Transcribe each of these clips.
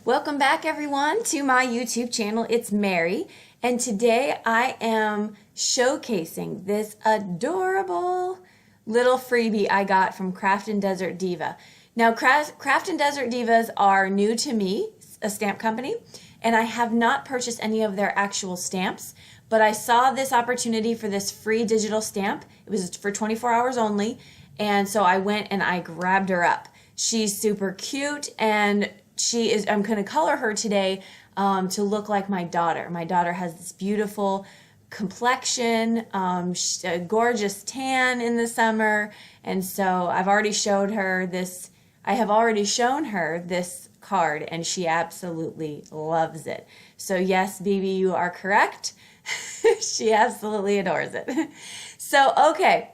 Welcome back everyone to my YouTube channel. It's Mary, and today I am showcasing this adorable little freebie I got from Craftin Desert Diva. Now Craftin Desert Divas are new to me, a stamp company, and I have not purchased any of their actual stamps, but I saw this opportunity for this free digital stamp. It was for 24 hours only, and so I went and I grabbed her up. She's super cute, and I'm going to color her today to look like my daughter. My daughter has this beautiful complexion, a gorgeous tan in the summer, and so I've already showed her this. I have already shown her this card, and she absolutely loves it. So yes, baby, you are correct. She absolutely adores it. So okay.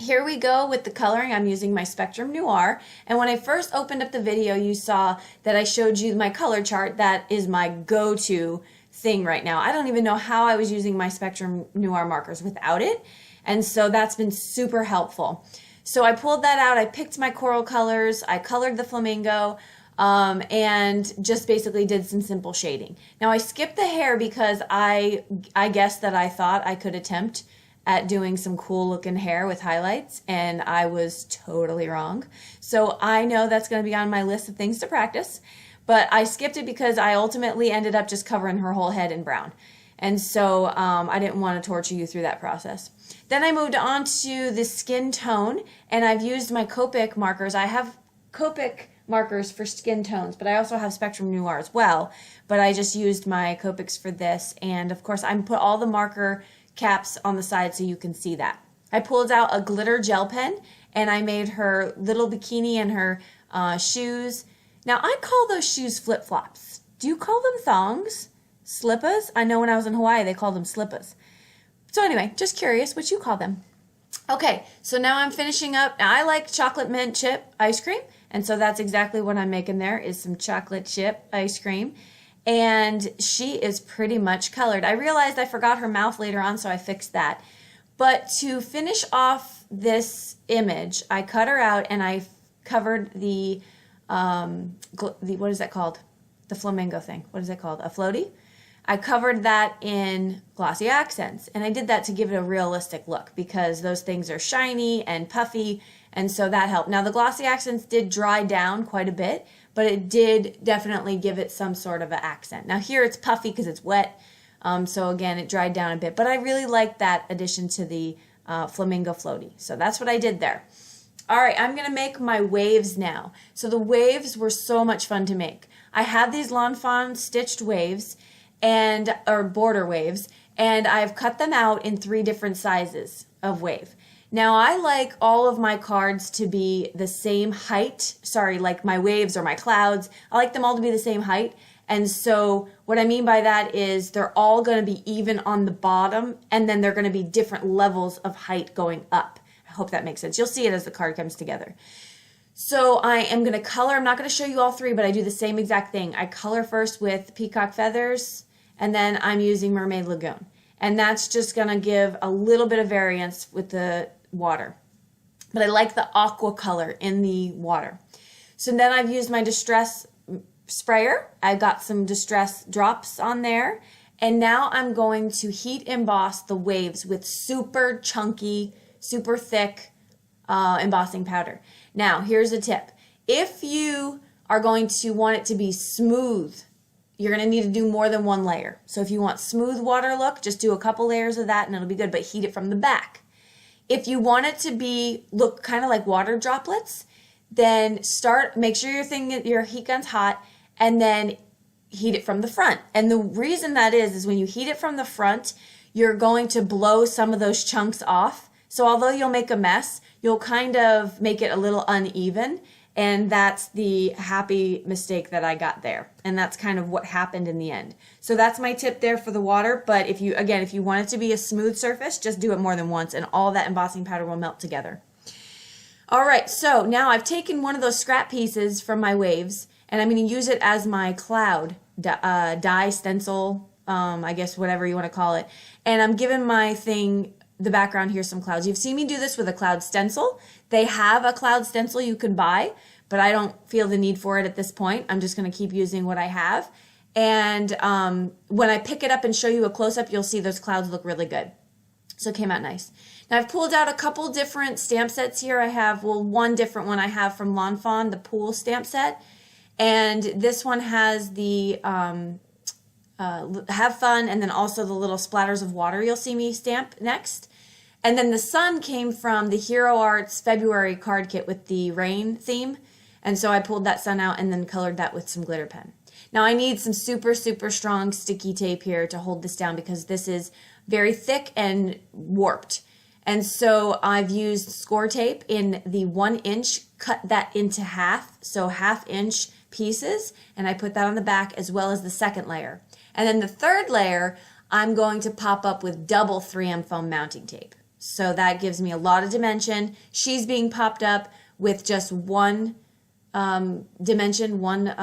Here we go with the coloring. I'm using my Spectrum Noir, and when I first opened up the video you saw that I showed you my color chart. That is my go-to thing right now. I don't even know how I was using my Spectrum Noir markers without it, and so that's been super helpful. So I pulled that out, I picked my coral colors, I colored the flamingo, and just basically did some simple shading. Now I skipped the hair because I guessed that I thought I could attempt at doing some cool looking hair with highlights, and I was totally wrong. So I know that's going to be on my list of things to practice, but I skipped it because I ultimately ended up just covering her whole head in brown. And so I didn't want to torture you through that process. Then I moved on to the skin tone, and I've used my Copic markers. I have Copic markers for skin tones, but I also have Spectrum Noir as well, but I just used my Copics for this, and of course I put all the marker caps on the side so you can see that. I pulled out a glitter gel pen, and I made her little bikini and her shoes. Now I call those shoes flip-flops. Do you call them thongs? Slippas? I know when I was in Hawaii they called them slippas. So anyway, just curious what you call them. Okay, so now I'm finishing up. Now I like chocolate mint chip ice cream, and so that's exactly what I'm making there, is some chocolate chip ice cream. And she is pretty much colored. I realized I forgot her mouth later on, so I fixed that. But to finish off this image, I cut her out and I covered the what is that called? The flamingo thing. What is that called? A floaty? I covered that in glossy accents, and I did that to give it a realistic look because those things are shiny and puffy, and so that helped. Now the glossy accents did dry down quite a bit, but it did definitely give it some sort of an accent. Now here it's puffy because it's wet, so again it dried down a bit, but I really like that addition to the flamingo floaty. So that's what I did there. Alright, I'm going to make my waves now. So the waves were so much fun to make. I had these Lawn Fawn stitched waves, or border waves, and I've cut them out in 3 different sizes of wave. Now I like all of my cards to be the same height, like my waves or my clouds, I like them all to be the same height, and so what I mean by that is they're all going to be even on the bottom, and then they're going to be different levels of height going up. I hope that makes sense. You'll see it as the card comes together. So I am going to color. I'm not going to show you all 3, but I do the same exact thing. I color first with Peacock feathers, and then I'm using Mermaid Lagoon. And that's just going to give a little bit of variance with the water. But I like the aqua color in the water. So then I've used my distress sprayer. I got some distress drops on there. And now I'm going to heat emboss the waves with super chunky, super thick embossing powder. Now, here's a tip. If you are going to want it to be smooth, you're going to need to do more than 1 layer. So if you want smooth water look, just do a couple layers of that and it'll be good, but heat it from the back. If you want it to look kind of like water droplets, then make sure your heat gun's hot, and then heat it from the front. And the reason that is when you heat it from the front, you're going to blow some of those chunks off. So although you'll make a mess, you'll kind of make it a little uneven, and that's the happy mistake that I got there. And that's kind of what happened in the end. So that's my tip there for the water, but if you want it to be a smooth surface, just do it more than once and all that embossing powder will melt together. Alright, so now I've taken one of those scrap pieces from my waves, and I'm going to use it as my cloud die stencil, I guess whatever you want to call it. And I'm giving my thing, the background here, some clouds. You've seen me do this with a cloud stencil. They have a cloud stencil you can buy, but I don't feel the need for it at this point. I'm just going to keep using what I have. And when I pick it up and show you a close-up, you'll see those clouds look really good. So it came out nice. Now I've pulled out a couple different stamp sets here. I have, well, one different one I have from Fawn, the pool stamp set. And this one has the have fun, and then also the little splatters of water you'll see me stamp next. And then the sun came from the Hero Arts February card kit with the rain theme. And so I pulled that sun out and then colored that with some glitter pen. Now I need some super, super strong sticky tape here to hold this down because this is very thick and warped. And so I've used score tape in the 1 inch, cut that into half, so 1/2 inch pieces, and I put that on the back as well as the second layer. And then the third layer, I'm going to pop up with double 3M foam mounting tape. So that gives me a lot of dimension. She's being popped up with just one dimension, one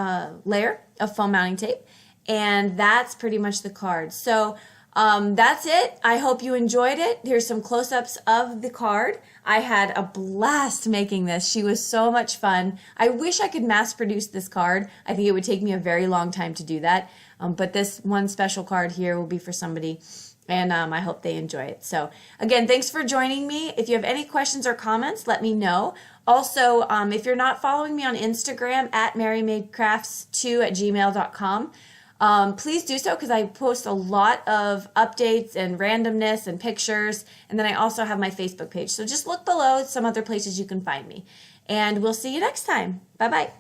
layer of foam mounting tape. And that's pretty much the card. So that's it. I hope you enjoyed it. Here's some close-ups of the card. I had a blast making this. She was so much fun. I wish I could mass produce this card. I think it would take me a very long time to do that. But this one special card here will be for somebody, and I hope they enjoy it. So again, thanks for joining me. If you have any questions or comments, let me know. Also, if you're not following me on Instagram, at marymaidcrafts2@gmail.com, please do so because I post a lot of updates and randomness and pictures. And then I also have my Facebook page. So just look below, some other places you can find me. And we'll see you next time. Bye-bye.